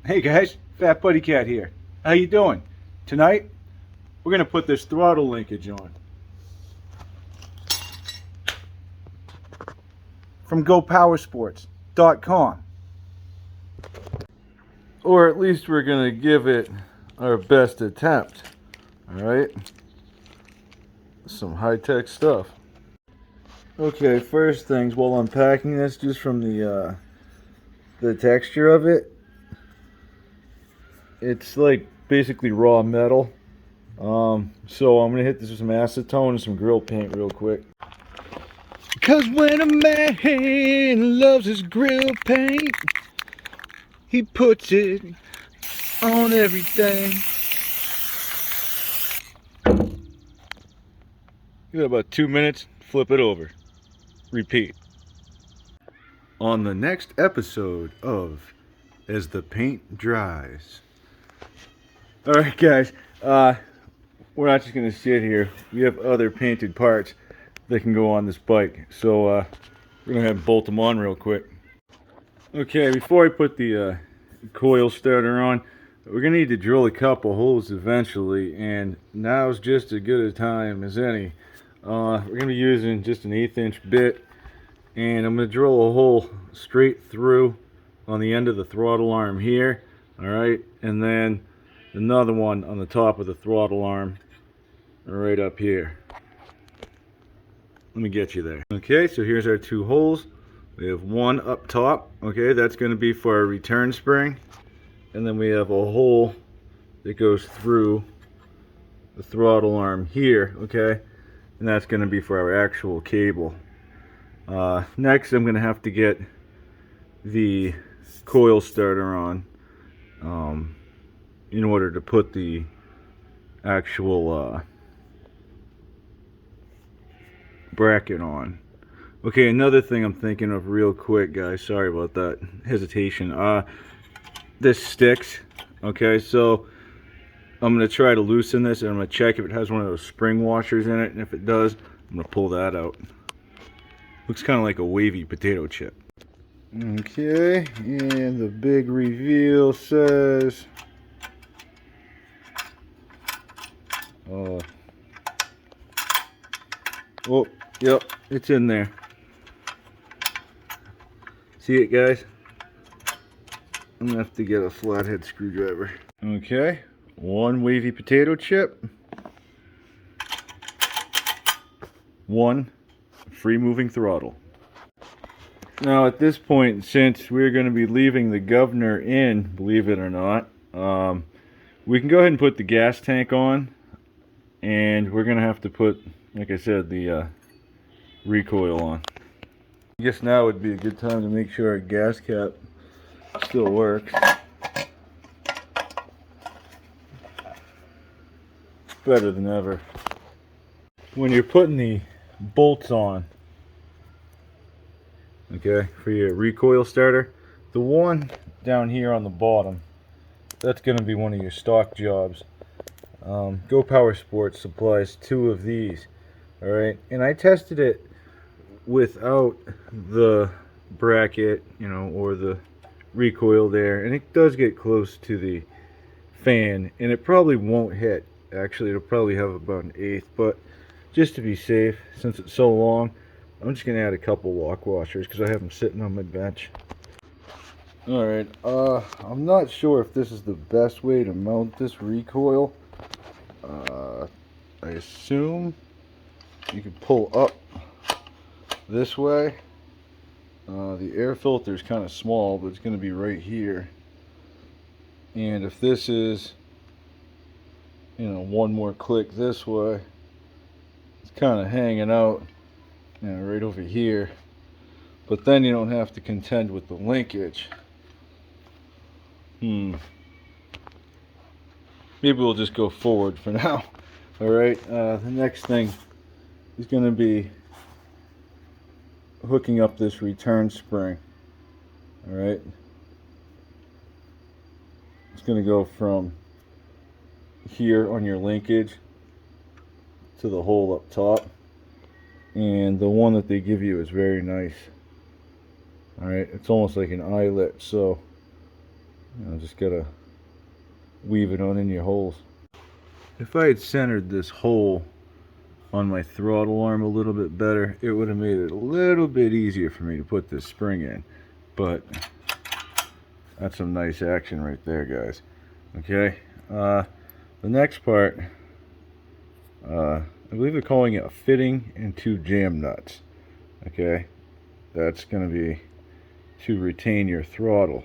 Hey guys, FatBuddyCat here. How you doing? Tonight, we're going to put this throttle linkage on. From GoPowersports.com. Or at least we're going to give it our best attempt. Alright? Some high-tech stuff. Okay, first things, while unpacking this, just from the texture of it, it's like basically raw metal. So I'm gonna hit this with some acetone and some grill paint real quick. Cause when a man loves his grill paint, he puts it on everything. You got about 2 minutes, flip it over. Repeat. On the next episode of As the Paint Dries. Alright guys, we're not just going to sit here. We have other painted parts that can go on this bike. So we're going to have to bolt them on real quick. Okay, before I put the coil starter on, we're going to need to drill a couple holes eventually. And now's just as good a time as any. We're going to be using just an 1/8 inch bit. And I'm going to drill a hole straight through on the end of the throttle arm here. Alright, and then another one on the top of the throttle arm right up here. Let me get you there. Okay, so here's our two holes. We have one up top. Okay, that's going to be for our return spring. And then we have a hole that goes through the throttle arm here. Okay, and that's going to be for our actual cable. Next, I'm going to have to get the coil starter on in order to put the actual bracket on. Okay, another thing I'm thinking of real quick, guys, sorry about that hesitation. This sticks. Okay, so I'm going to try to loosen this, and I'm going to check if it has one of those spring washers in it, and if it does, I'm going to pull that out. Looks kind of like a wavy potato chip. Okay, and the big reveal says oh, yep, it's in there. See it, guys? I'm gonna have to get a flathead screwdriver. Okay, one wavy potato chip, one free moving throttle. Now at this point, since we're going to be leaving the governor in, believe it or not, we can go ahead and put the gas tank on, and we're going to have to put, like I said, the recoil on. I guess now would be a good time to make sure our gas cap still works. Better than ever. When you're putting the bolts on, okay, for your recoil starter, the one down here on the bottom, that's going to be one of your stock jobs. GoPowersports supplies 2 of these. Alright, and I tested it without the bracket, you know, or the recoil there, and it does get close to the fan, and it probably won't hit. Actually, it'll probably have about 1/8, but just to be safe, since it's so long, I'm just going to add a couple lock washers because I have them sitting on my bench. Alright, I'm not sure if this is the best way to mount this recoil. I assume you can pull up this way. The air filter is kind of small, but it's going to be right here. And if this is, you know, one more click this way, it's kind of hanging out, you know, right over here. But then you don't have to contend with the linkage. Maybe we'll just go forward for now. Alright, the next thing is going to be hooking up this return spring. Alright, it's going to go from here on your linkage to the hole up top, and the one that they give you is very nice. Alright, it's almost like an eyelet, so Just gotta weave it on in your holes. If I had centered this hole on my throttle arm a little bit better, it would have made it a little bit easier for me to put this spring in. But that's some nice action right there, guys. Okay, the next part, I believe they're calling it a fitting and 2 jam nuts. Okay, that's going to be to retain your throttle.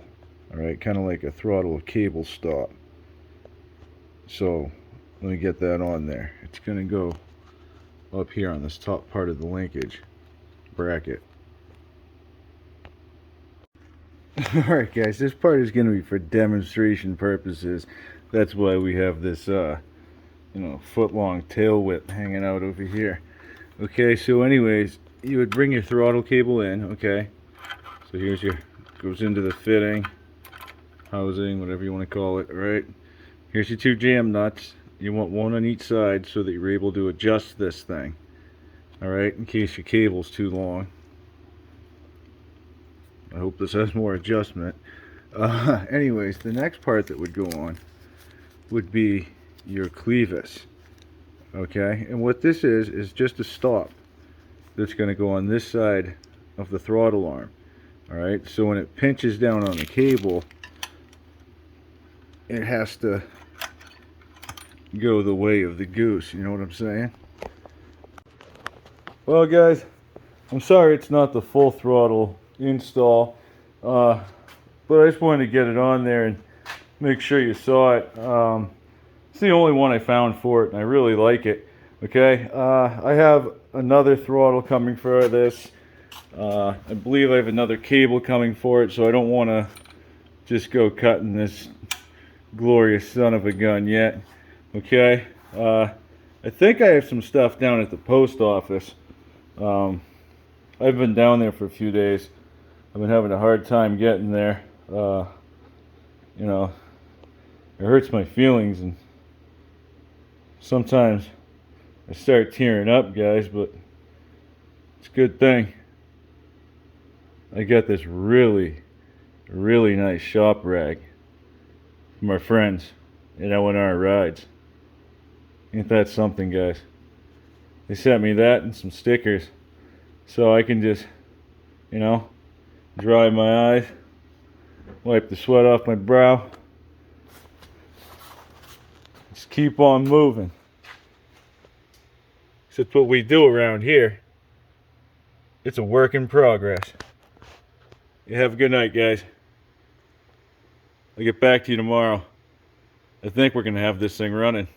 Alright, kind of like a throttle cable stop. So let me get that on there. It's going to go up here on this top part of the linkage bracket. Alright guys, this part is going to be for demonstration purposes. That's why we have this foot-long tail whip hanging out over here. Okay, so anyways, you would bring your throttle cable in. Okay, so here's your, goes into the fitting, housing, whatever you want to call it. Alright, here's your 2 jam nuts. You want one on each side so that you're able to adjust this thing. Alright, in case your cable's too long. I hope this has more adjustment. Anyways, the next part that would go on would be your clevis. Okay, and what this is just a stop that's going to go on this side of the throttle arm. Alright, so when it pinches down on the cable, it has to go the way of the goose, you know what I'm saying? Well guys, I'm sorry it's not the full throttle install, but I just wanted to get it on there and make sure you saw it. It's the only one I found for it and I really like it. Okay, I have another throttle coming for this. I believe I have another cable coming for it, so I don't want to just go cutting this glorious son of a gun yet. Okay, I think I have some stuff down at the post office. I've been down there for a few days. I've been having a hard time getting there. You know, it hurts my feelings, and sometimes I start tearing up, guys, but it's a good thing I got this really nice shop rag from our friends at L&R Rides. Ain't that something, guys? They sent me that and some stickers so I can just, dry my eyes, wipe the sweat off my brow, just keep on moving. That's what we do around here. It's a work in progress. You have a good night, guys. I'll get back to you tomorrow. I think we're gonna have this thing running.